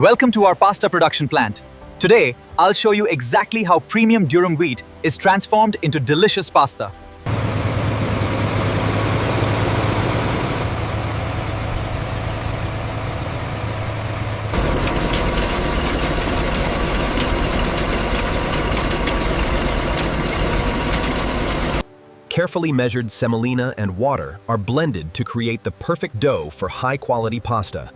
Welcome to our pasta production plant. Today, I'll show you exactly how premium durum wheat is transformed into delicious pasta. Carefully measured semolina and water are blended to create the perfect dough for high-quality pasta.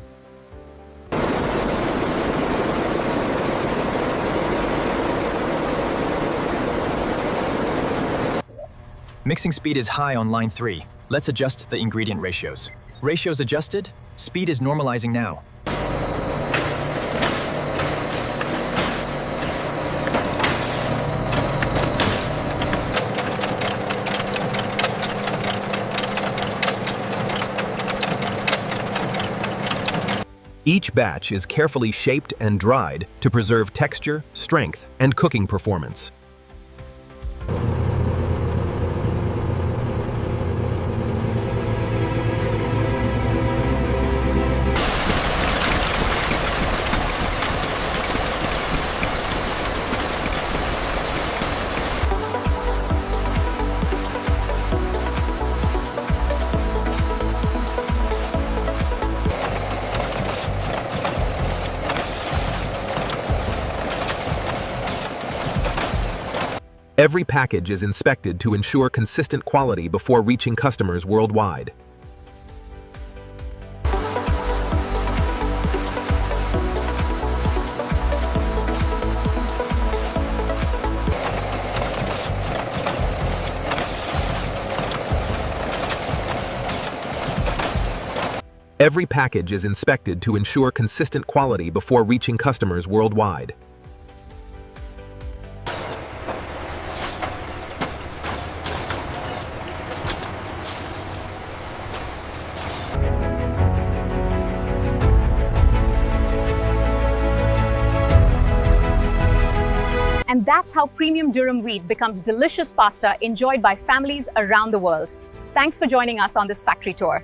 Mixing speed is high on line 3. Let's adjust the ingredient ratios. Ratios adjusted, speed is normalizing now. Each batch is carefully shaped and dried to preserve texture, strength, and cooking performance. Every package is inspected to ensure consistent quality before reaching customers worldwide. Every package is inspected to ensure consistent quality before reaching customers worldwide. And that's how premium durum wheat becomes delicious pasta enjoyed by families around the world. Thanks for joining us on this factory tour.